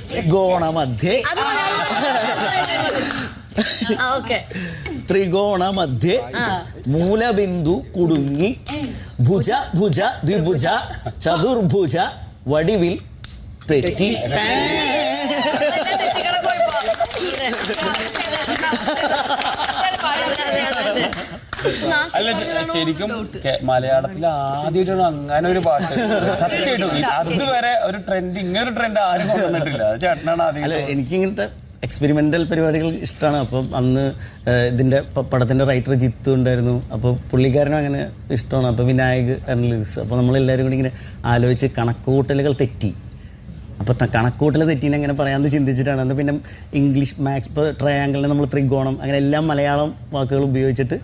ത്രികോണമധ്യേ ത്രികോണമധ്യേ മൂലബിന്ദു കുടുങ്ങി ഭുജ ഭുജ ദ്വിഭുജ ചതുർഭുജ വടിവിൽ തെറ്റി. അല്ല ശരിക്കും മലയാളത്തിൽ ആദ്യമായിട്ടാണ് അങ്ങനെ ഒരു പാട്ട്. സത്യമായിട്ടും അതുവരെ ഒരു ട്രെൻഡ്, ഇങ്ങനെ ഒരു ട്രെൻഡ് ആരും കൊണ്ടുവന്നിട്ടില്ല. ചേട്ടനാണ് ആദ്യം. അല്ല, എനിക്കിങ്ങനത്തെ എക്സ്പെരിമെൻ്റൽ പരിപാടികൾ ഇഷ്ടമാണ്. അപ്പം അന്ന് ഇതിൻ്റെ പടത്തിൻ്റെ റൈറ്റർ ജിത്തു ഉണ്ടായിരുന്നു. അപ്പോൾ പുള്ളിക്കാരനും അങ്ങനെ ഇഷ്ടമാണ്. അപ്പോൾ വിനായക് ലിറിക്സ്. അപ്പോൾ നമ്മളെല്ലാവരും കൂടി ഇങ്ങനെ ആലോചിച്ച് കണക്കുകൂട്ടലുകൾ തെറ്റി. അപ്പോൾ കണക്കുകൂട്ടൽ തെറ്റീനെ എങ്ങനെ പറയാമെന്ന് ചിന്തിച്ചിട്ടാണ്. അന്ന് പിന്നെ ഇംഗ്ലീഷ് മാത്സ്, ഇപ്പോൾ ട്രയാങ്കിളിന് നമ്മൾ ത്രികോണം, അങ്ങനെ എല്ലാം മലയാളം വാക്കുകൾ ഉപയോഗിച്ചിട്ട്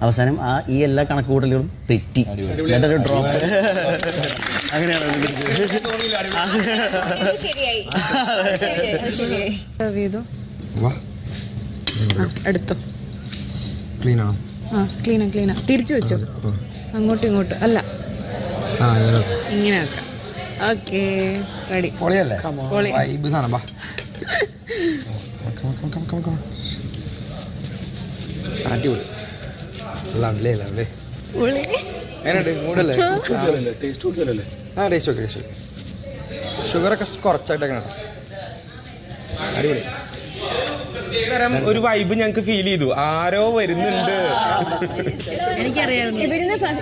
അവസാനം ഈ എല്ലാ കണക്കുകൂട്ടലുകളും തെറ്റി. എന്നിട്ടൊരു ഡ്രോപ്പ് അങ്ങനെയാണ്. എടുത്തോ. ക്ലീനാ തിരിച്ചു വെച്ചോ. അങ്ങോട്ടും ഇങ്ങോട്ടും അല്ല, ഇങ്ങനെ വെക്കാം. Okay, ready. ഷുഗറൊക്കെ കുറച്ചായിട്ടൊക്കെ അടിപൊളി. ഒരു വൈബ് ഞങ്ങക്ക് ഫീൽ ചെയ്തു. ആരോ വരുന്നുണ്ട്.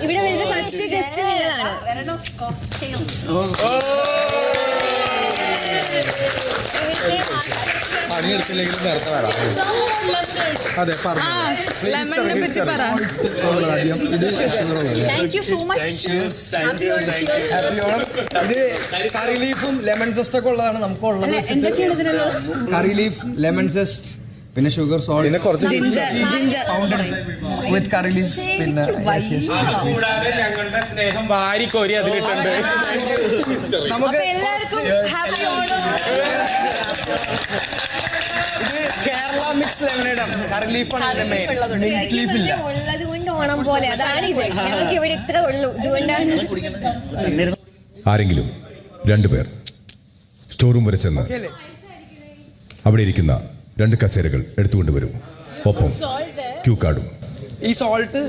ഇവിടെ വരുന്ന ഫസ്റ്റ് ഗസ്റ്റ് നിങ്ങളാണ്. പണിയെടുത്തില്ലെങ്കിലും നേരത്തെ വരാം. അതെ, ഇത് കറി ലീഫും ലെമൺ സെസ്റ്റ് ഒക്കെ ഉള്ളതാണ് നമുക്ക് ഉള്ളത്. കറി ലീഫ്, ലെമൺ സെസ്റ്റ്, പിന്നെ ഷുഗർ, സോൾട്ട്, പിന്നെ കുറച്ച് വിത്ത് കറി ലീഫ്, പിന്നെ ഞങ്ങളുടെ സ്നേഹം വാരിക്കോരി അതിലിട്ടുണ്ട്. നമുക്ക് ഇത് കേരള മിക്സ് ലെമണേഡാണ്. കറി ലീഫാണ് മെയിൻ, മിന്റ് ലീഫ് ഇല്ല. ഉള്ളത് കൊണ്ട് ഓണം പോലെ അതാണ് ഇത്. ഞങ്ങൾക്ക് ഇവിടെ ഇത്ര ഉള്ളൂ, ഇതുകൊണ്ടാണ്. ആരെങ്കിലും രണ്ടുപേർ സ്റ്റോർ റൂം വരെ ചെന്ന് അവിടെ ഇരിക്കുന്ന 2 കസേരകൾ എടുത്തുകൊണ്ടുവരും. ഒപ്പം ക്യൂ കാർഡും. ഈ സോൾട്ട്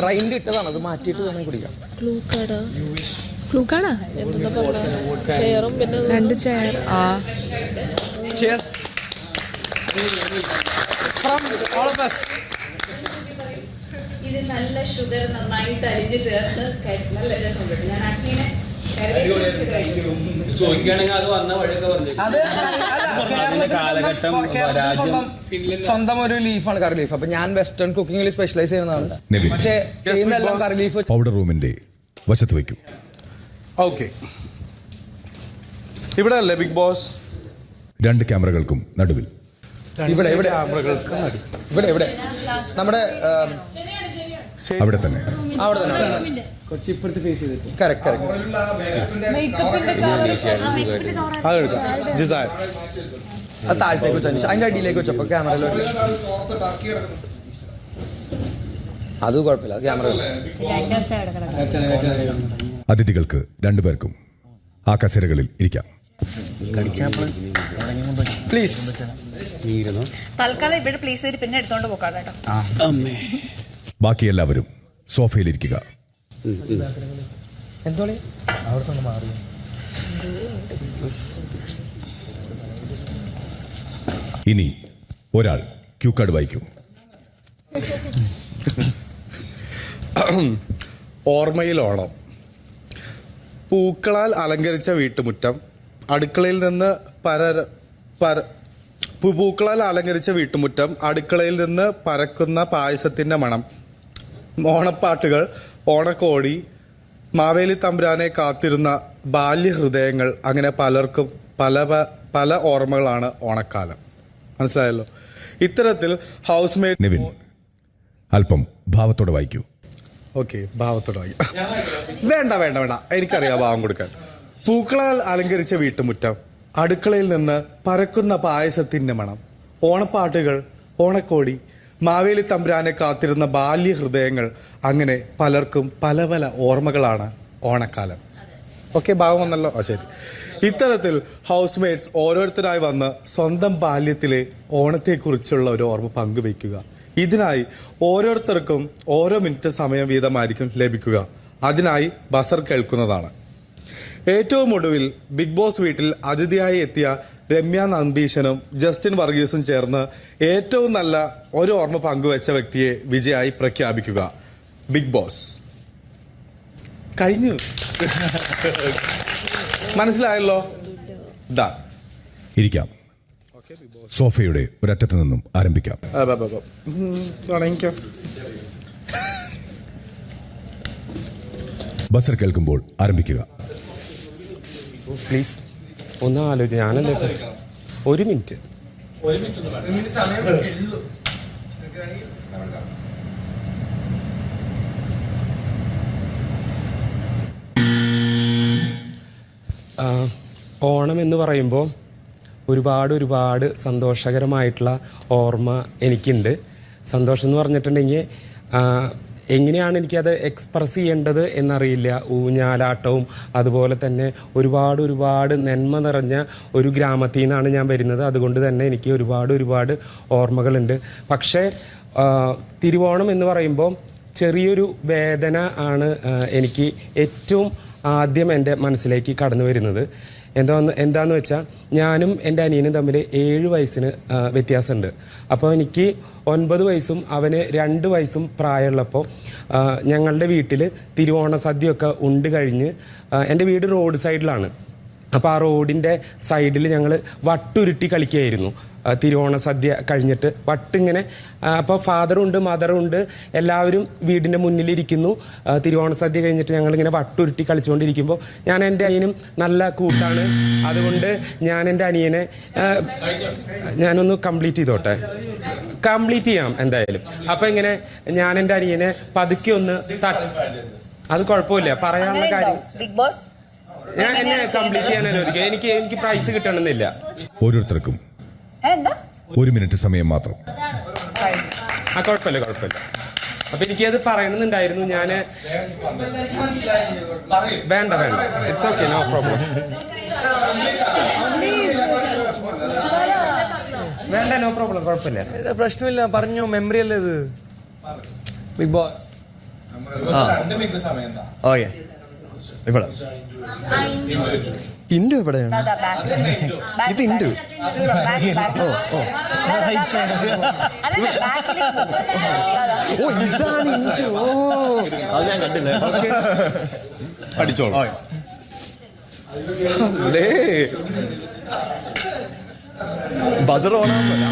റൈൻഡ് ഇട്ടതാണ്, അത് മാറ്റിയിട്ട് വേണമെങ്കിൽ കുടിക്കാം. ക്ലൂ കാർഡാ? 2 chair. Cheers from all of us. ഇത് നല്ല ഷുഗർ നന്നായിട്ട് അരിഞ്ഞ് ചേർത്ത് നല്ല രസമുണ്ട്. ഞാൻ അട്ലീനെ ചോദിക്കുകയാണെങ്കിൽ അത് വന്ന വഴിയൊക്കെ പറഞ്ഞു. കാലഘട്ടം സ്വന്തം ഒരു ലീഫാണ് കറി ലീഫ്. അപ്പൊ ഞാൻ വെസ്റ്റേൺ കുക്കിംഗിൽ സ്പെഷ്യലൈസ് ചെയ്യുന്നതാണ്. പക്ഷേ ചെയ്യുന്നതെല്ലാം കറി ലീഫ്. പൗഡർ റൂമിന്റെ വശത്ത് വയ്ക്കും. ഓക്കെ, ഇവിടെ അല്ലേ ബിഗ് ബോസ്? 2 ക്യാമറകൾക്കും നടുവിൽ. ഇവിടെ ഇവിടെ നമ്മുടെ അവിടെ തന്നെ. കറക്റ്റ്. അത് താഴത്തേക്ക് വെച്ചു, അതിന്റെ അടിയിലേക്ക് വെച്ചപ്പോ ക്യാമറയിൽ അത് കുഴപ്പമില്ല. ക്യാമറ അതിഥികൾക്ക് 2 പേർക്കും ആ കസേരകളിൽ ഇരിക്കാം. പ്ലീസ്. തൽക്കാലം ഇവിടെ പ്ലീസ് ചെയ്ത് പിന്നെ എടുത്തോണ്ട് പോകാം കേട്ടോ. ബാക്കി എല്ലാവരും സോഫയിലിരിക്കുക. ഇനി ഒരാൾ ക്യൂ കാർഡ് വായിക്കൂ. ഓർമ്മയിൽ ഓണം. പൂക്കളാൽ അലങ്കരിച്ച വീട്ടുമുറ്റം, അടുക്കളയിൽ നിന്ന് പൂക്കളാൽ അലങ്കരിച്ച വീട്ടുമുറ്റം, അടുക്കളയിൽ നിന്ന് പരക്കുന്ന പായസത്തിൻ്റെ മണം, ഓണപ്പാട്ടുകൾ, ഓണക്കോടി, മാവേലി തമ്പുരാനെ കാത്തിരുന്ന ബാല്യഹൃദയങ്ങൾ, അങ്ങനെ പലർക്കും പല ഓർമ്മകളാണ് ഓണക്കാലം. മനസ്സിലായല്ലോ? ഇത്തരത്തിൽ ഹൗസ് മേറ്റ്. നിവിൻ അല്പം ഭാവത്തോടെ വായിക്കൂ. ഓക്കെ, ഭാവത്തോടെ വായിക്കും. വേണ്ട, എനിക്കറിയാം ഭാവം കൊടുക്കാൻ. പൂക്കളാൽ അലങ്കരിച്ച വീട്ടുമുറ്റം, അടുക്കളയിൽ നിന്ന് പരക്കുന്ന പായസത്തിൻ്റെ മണം, ഓണപ്പാട്ടുകൾ, ഓണക്കോടി, മാവേലി തമ്പുരാനെ കാത്തിരുന്ന ബാല്യഹൃദയങ്ങൾ, അങ്ങനെ പലർക്കും പല ഓർമ്മകളാണ് ഓണക്കാലം. ഓക്കെ, ഭാവം വന്നല്ലോ. ശരി. ഇത്തരത്തിൽ ഹൗസ്മേറ്റ്സ് ഓരോരുത്തരായി വന്ന് സ്വന്തം ബാല്യത്തിലെ ഓണത്തെക്കുറിച്ചുള്ള ഒരു ഓർമ്മ പങ്കുവയ്ക്കുക. ഇതിനായി ഓരോരുത്തർക്കും ഓരോ മിനിറ്റ് സമയം വീതമായിരിക്കും ലഭിക്കുക. അതിനായി ബസർ കേൾക്കുന്നതാണ്. ഏറ്റവും ഒടുവിൽ ബിഗ് ബോസ് വീട്ടിൽ അതിഥിയായി എത്തിയ രമ്യ നമ്പീശനും ജസ്റ്റിൻ വർഗീസും ചേർന്ന് ഏറ്റവും നല്ല ഒരു ഓർമ്മ പങ്കുവച്ച വ്യക്തിയെ വിജയായി പ്രഖ്യാപിക്കുക. ബിഗ് ബോസ് കഴിഞ്ഞു. മനസ്സിലായല്ലോ? ഇരിക്കാം. സോഫയുടെ ഒരറ്റത്ത് നിന്നും ആരംഭിക്കാം. ബസർ കേൾക്കുമ്പോൾ ആരംഭിക്കുക. പ്ലീസ് ഒന്ന് ആലോചിച്ച്. ഞാനല്ലേ ഒരു മിനിറ്റ്. ഓണം എന്ന് പറയുമ്പോൾ ഒരുപാട് സന്തോഷകരമായിട്ടുള്ള ഓർമ്മ എനിക്കുണ്ട്. സന്തോഷം എന്ന് പറഞ്ഞിട്ടുണ്ടെങ്കിൽ എങ്ങനെയാണ് എനിക്കത് എക്സ്പ്രസ് ചെയ്യേണ്ടത് എന്നറിയില്ല. ഊഞ്ഞാലാട്ടവും അതുപോലെ തന്നെ ഒരുപാട് നന്മ നിറഞ്ഞ ഒരു ഗ്രാമത്തിൽ നിന്നാണ് ഞാൻ വരുന്നത്. അതുകൊണ്ട് തന്നെ എനിക്ക് ഒരുപാട് ഓർമ്മകളുണ്ട്. പക്ഷേ തിരുവോണം എന്ന് പറയുമ്പോൾ ചെറിയൊരു വേദന ആണ് എനിക്ക് ഏറ്റവും ആദ്യം എൻ്റെ മനസ്സിലേക്ക് കടന്നു വരുന്നത്. എന്താന്ന് വെച്ചാൽ ഞാനും എൻ്റെ അനിയനും തമ്മിൽ 7 വയസ്സിന് വ്യത്യാസമുണ്ട്. അപ്പോൾ എനിക്ക് 9 വയസ്സും അവന് 2 വയസ്സും പ്രായമുള്ളപ്പോൾ ഞങ്ങളുടെ വീട്ടിൽ തിരുവോണ സദ്യയൊക്കെ ഉണ്ട് കഴിഞ്ഞ് എൻ്റെ വീട് റോഡ് സൈഡിലാണ്. അപ്പോൾ ആ റോഡിൻ്റെ സൈഡിൽ ഞങ്ങൾ വട്ടുരുട്ടി കളിക്കുകയായിരുന്നു. തിരുവോണ സദ്യ കഴിഞ്ഞിട്ട് വട്ടിങ്ങനെ. അപ്പോൾ ഫാദറുണ്ട് മദറുണ്ട് എല്ലാവരും വീടിൻ്റെ മുന്നിലിരിക്കുന്നു. തിരുവോണ സദ്യ കഴിഞ്ഞിട്ട് ഞങ്ങളിങ്ങനെ വട്ടുരുട്ടി കളിച്ചുകൊണ്ടിരിക്കുമ്പോൾ ഞാൻ എൻ്റെ അനിയനും നല്ല കൂട്ടാണ്. അതുകൊണ്ട് ഞാൻ എൻ്റെ അനിയനെ ഞാനൊന്ന് കംപ്ലീറ്റ് ചെയ്യാം എന്തായാലും. അപ്പോൾ ഇങ്ങനെ ഞാൻ എൻ്റെ അനിയനെ പതുക്കെ ഒന്ന് അത് കുഴപ്പമില്ല പറയാനുള്ള കാര്യം. ബിഗ് ബോസ് ഞാൻ എന്നെ കംപ്ലീറ്റ് ചെയ്യാൻ അനുവദിക്കുക. എനിക്ക് പ്രൈസ് കിട്ടണമെന്നില്ല. ഓരോരുത്തർക്കും 1 മിനിറ്റ് സമയം മാത്രം. കുഴപ്പമില്ല. അപ്പൊ എനിക്കത് പറയണമെന്നുണ്ടായിരുന്നു. ഞാൻ വേണ്ട ഇറ്റ്സ് ഓക്കെ, നോ പ്രോബ്ലം. വേണ്ട, നോ പ്രോബ്ലം, കുഴപ്പമില്ല. പ്രശ്നമില്ല, പറഞ്ഞു. മെമ്മറി അല്ലേ ഇത്. Bigg Boss okay. ഇവിടെ ഇൻഡു എവിടെയാണ്? ഇത് ഇൻഡു. ഓ ഇതാണ് ഇൻഡു. ഓ അത് ഞാൻ കണ്ടില്ല. പഠിച്ചോളൂ. ബസർ ഓണാകുമ്പോഴ.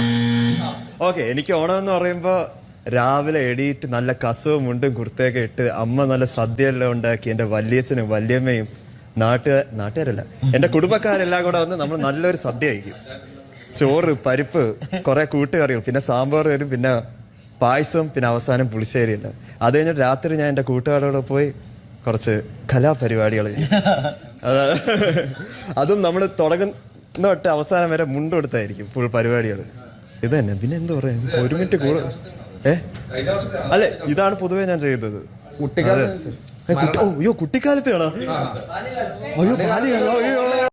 ഓക്കെ, എനിക്ക് ഓണം എന്ന് പറയുമ്പോ രാവിലെ എടീറ്റ് നല്ല കസവും മുണ്ടും കുർത്തയൊക്കെ ഇട്ട് അമ്മ നല്ല സദ്യയെല്ലാം ഉണ്ടാക്കി എൻ്റെ വല്യച്ഛനും വല്യമ്മയും നാട്ടുകാരല്ല എൻ്റെ കുടുംബക്കാരെല്ലാം കൂടെ വന്ന് നമ്മൾ നല്ലൊരു സദ്യ കഴിക്കും. ചോറ്, പരിപ്പ്, കുറെ കൂട്ടുകറികൾ, പിന്നെ സാമ്പാർ വരും, പിന്നെ പായസം, പിന്നെ അവസാനം പുളിശ്ശേരിയല്ല. അത് കഴിഞ്ഞിട്ട് രാത്രി ഞാൻ എൻ്റെ കൂട്ടുകാരോടെ പോയി കുറച്ച് കലാപരിപാടികൾ ചെയ്യും. അതും നമ്മൾ തുടങ്ങുന്ന തൊട്ട് അവസാനം വരെ മുണ്ടെടുത്തായിരിക്കും ഫുൾ പരിപാടികൾ. ഇത് തന്നെ. പിന്നെ എന്താ പറയാ, 1 മിനിറ്റ് കൂടെ. അല്ലെ, ഇതാണ് പൊതുവെ ഞാൻ ചെയ്യുന്നത്. കുട്ടിക്കാലത്ത് കാണാം. അയ്യോ ബാല്യകാലം. അയ്യോ